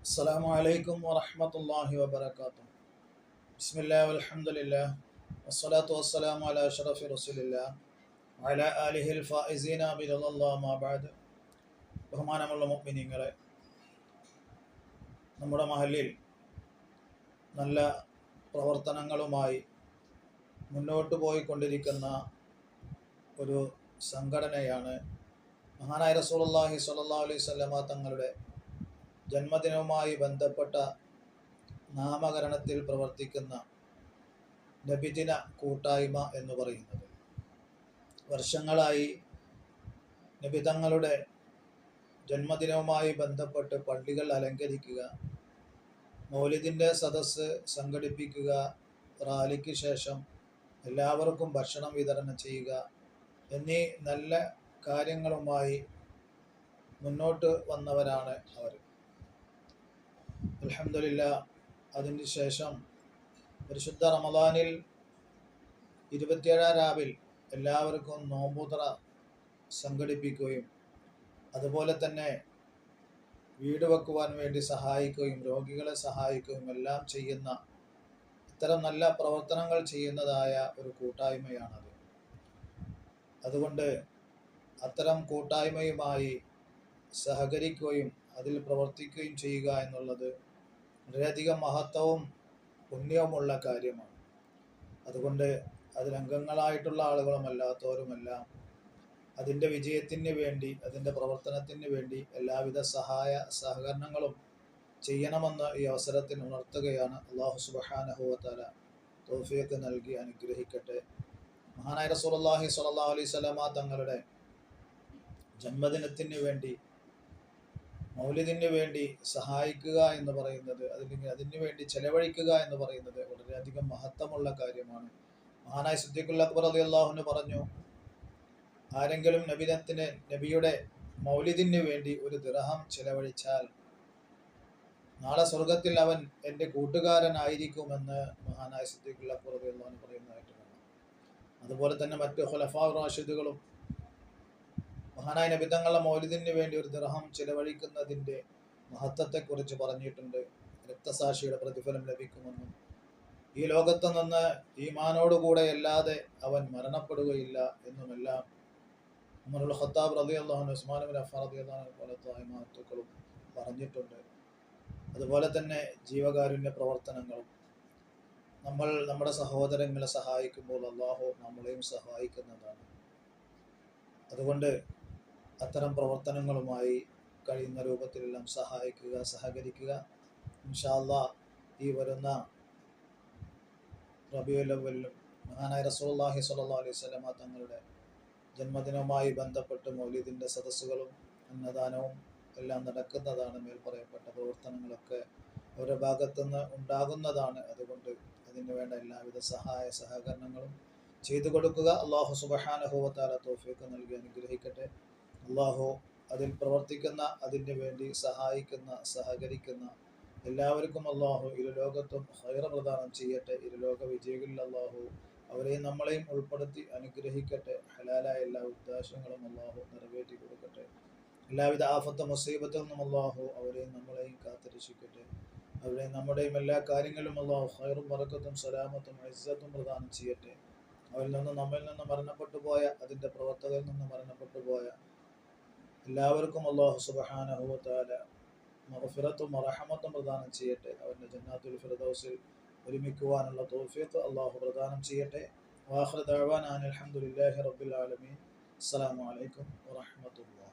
السلام عليكم ورحمة الله وبركاته. بسم الله والحمد لله والصلاة والسلام على أشرف رسول الله وعلى آله الفائزين برضا الله ما بعد. ബഹുമാനമുള്ള മുഅ്മിനീങ്ങളെ, നമ്മുടെ മഹല്ലിൽ നല്ല പ്രവർത്തനങ്ങളുമായി മുന്നോട്ട് പോയിക്കൊണ്ടിരിക്കുന്ന ഒരു സംഘടനയാണ് മഹാനായ റസൂലുള്ളാഹി സ്വല്ലല്ലാഹു അലൈഹി വസല്ലമ തങ്ങളുടെ ജന്മദിനവുമായി ബന്ധപ്പെട്ട നാമകരണത്തിൽ പ്രവർത്തിക്കുന്ന നബിദിന കൂട്ടായ്മ എന്ന് പറയുന്നത്. വർഷങ്ങളായി നബി തങ്ങളുടെ ജന്മദിനവുമായി ബന്ധപ്പെട്ട് പള്ളികൾ അലങ്കരിക്കുക, മൗലിദിൻ്റെ സദസ്സ് സംഘടിപ്പിക്കുക, റാലിക്ക് ശേഷം എല്ലാവർക്കും ഭക്ഷണം വിതരണം ചെയ്യുക എന്നീ നല്ല കാര്യങ്ങളുമായി മുന്നോട്ട് വന്നവരാണ് അവർ. അൽഹംദുലില്ലാഹ്, അതിന് ശേഷം പരിശുദ്ധ റമദാനിൽ 27 രാവിൽ എല്ലാവർക്കും നോമ്പുതുറ സംഘടിപ്പിക്കുകയും അതുപോലെ തന്നെ വീട് വെക്കുവാൻ വേണ്ടി സഹായിക്കുകയും രോഗികളെ സഹായിക്കുകയും എല്ലാം ചെയ്യുന്ന ഇത്തരം നല്ല പ്രവർത്തനങ്ങൾ ചെയ്യുന്നതായ ഒരു കൂട്ടായ്മയാണത്. അതുകൊണ്ട് അത്തരം കൂട്ടായ്മയുമായി സഹകരിക്കുകയും അതിൽ പ്രവർത്തിക്കുകയും ചെയ്യുക എന്നുള്ളത് വളരെയധികം മഹത്വവും പുണ്യവുമുള്ള കാര്യമാണ്. അതുകൊണ്ട് അതിലംഗങ്ങളായിട്ടുള്ള ആളുകളും അല്ലാത്തവരുമെല്ലാം അതിൻ്റെ വിജയത്തിന് വേണ്ടി, അതിൻ്റെ പ്രവർത്തനത്തിന് വേണ്ടി എല്ലാവിധ സഹായ സഹകരണങ്ങളും ചെയ്യണമെന്ന് ഈ അവസരത്തിൽ ഉണർത്തുകയാണ്. അല്ലാഹു സുബ്ഹാനഹു വ തആല തൗഫീഖ് നൽകി അനുഗ്രഹിക്കട്ടെ. മഹാനായ റസൂലുള്ളാഹി സ്വല്ലല്ലാഹു അലൈഹി വസല്ലമ തങ്ങളുടെ ജന്മദിനത്തിന് വേണ്ടി, മൗലിദിന് വേണ്ടി സഹായിക്കുക എന്ന് പറയുന്നത്, അതിന് വേണ്ടി ചെലവഴിക്കുക എന്ന് പറയുന്നത് വളരെയധികം മഹത്വമുള്ള കാര്യമാണ്. മഹാനായ സിദ്ദീഖുൽ അക്ബർ റളിയല്ലാഹു അൻഹു പറഞ്ഞു, ആരെങ്കിലും നബിയുടെ മൗലിദിന് വേണ്ടി ഒരു ദിർഹം ചെലവഴിച്ചാൽ നാളെ സ്വർഗത്തിൽ അവൻ എൻ്റെ കൂട്ടുകാരനായിരിക്കുമെന്ന് മഹാനായ സിദ്ദീഖുൽ അക്ബർ റളിയല്ലാഹു അൻഹു പറയുന്നതായിട്ട് കാണാം. അതുപോലെ തന്നെ മറ്റു ഖുലഫാ റാഷിദുകളും മഹാനായ നബി തങ്ങളുടെ മൗലിദിന് വേണ്ടി ഒരു ദിർഹം ചിലവഴിക്കുന്നതിൻ്റെ മഹത്വത്തെക്കുറിച്ച് പറഞ്ഞിട്ടുണ്ട്. രക്തസാക്ഷിയുടെ പ്രതിഫലം ലഭിക്കുമെന്നും ഈ ലോകത്ത് നിന്ന് ഈമാനോടുകൂടെ അല്ലാതെ അവൻ മരണപ്പെടുകയില്ല എന്നുമെല്ലാം ഉമറുൽ ഖത്താബ് റളിയല്ലാഹു അൻഹു, ഉസ്മാൻ ഇബ്നു അഫ്ഫാൻ റളിയല്ലാഹു അൻഹു പോലത്തെ മഹത്തുക്കളും പറഞ്ഞിട്ടുണ്ട്. അതുപോലെ തന്നെ ജീവകാരുണ്യ പ്രവർത്തനങ്ങളും നമ്മൾ നമ്മുടെ സഹോദരങ്ങളെ സഹായിക്കുമ്പോൾ അല്ലാഹു നമ്മളെയും സഹായിക്കുന്നതാണ്. അതുകൊണ്ട് അത്തരം പ്രവർത്തനങ്ങളുമായി കഴിയുന്ന രൂപത്തിലെല്ലാം സഹായിക്കുക, സഹകരിക്കുക. ഇൻഷാ അല്ലാഹ് ഈ വരുന്ന റബീഉൽ അവ്വലിലും മഹാനായ റസൂലുള്ളാഹി സ്വല്ലല്ലാഹു അലൈഹി വസല്ലമ തങ്ങളുടെ ജന്മദിനവുമായി ബന്ധപ്പെട്ട് മൗലിദിൻ്റെ സദസ്സുകളും അന്നദാനവും എല്ലാം നടക്കുന്നതാണ്. മേൽ പറയപ്പെട്ട പ്രവർത്തനങ്ങളൊക്കെ അവരുടെ ഭാഗത്തുനിന്ന് ഉണ്ടാകുന്നതാണ്. അതുകൊണ്ട് അതിന് വേണ്ട എല്ലാവിധ സഹായ സഹകരണങ്ങളും ചെയ്തു കൊടുക്കുക. അല്ലാഹു സുബ്ഹാനഹു വ തആല തൗഫീഖ് നൽകി അനുഗ്രഹിക്കട്ടെ. അല്ലാഹു അതിൽ പ്രവർത്തിക്കുന്ന, അതിന് വേണ്ടി സഹായിക്കുന്ന, സഹകരിക്കുന്ന എല്ലാവർക്കും അല്ലാഹു ഇരുലോകത്തും ഖൈർ പ്രദാനം ചെയ്യട്ടെ. ഇരുലോക വിജയികളിൽ അല്ലാഹു അവരെയും നമ്മളെയും ഉൾപ്പെടുത്തി അനുഗ്രഹിക്കട്ടെ. ഹലാലായ എല്ലാ ഉദ്ദേശങ്ങളും അല്ലാഹു നിറവേറ്റി കൊടുക്കട്ടെ. എല്ലാവിധ ആഫത്ത് മുസീബത്തിൽ നിന്നും അല്ലാഹു അവരെയും നമ്മളെയും കാത്തുരക്ഷിക്കട്ടെ. അവരെയും നമ്മുടെയും എല്ലാ കാര്യങ്ങളിലും അല്ലാഹു ഖൈറും ബറക്കത്തും സലാമത്തും ഇസ്സത്തും പ്രദാനം ചെയ്യട്ടെ. അവരിൽ നിന്ന്, നമ്മിൽ നിന്ന് മരണപ്പെട്ടു പോയ, അതിൻ്റെ പ്രവർത്തകരിൽ നിന്ന് മരണപ്പെട്ടു പോയ എല്ലാവർക്കും അല്ലാഹു സുബ്ഹാനഹു വ തആല മഗ്ഫിറത്തും റഹ്മത്തും പ്രദാനം ചെയ്യട്ടെ. അവരുടെ ജന്നാത്തുൽ ഫിർദൗസിൽ ഒരുമിക്കുവാനുള്ള തൗഫീഖ് അല്ലാഹു പ്രദാനം ചെയ്യട്ടെ. വആഖിറു ദഅ്വാനാ അൽഹംദുലില്ലാഹി റബ്ബിൽ ആലമീൻ. അസ്സലാമു അലൈക്കും വറഹ്മത്തുള്ളാഹി.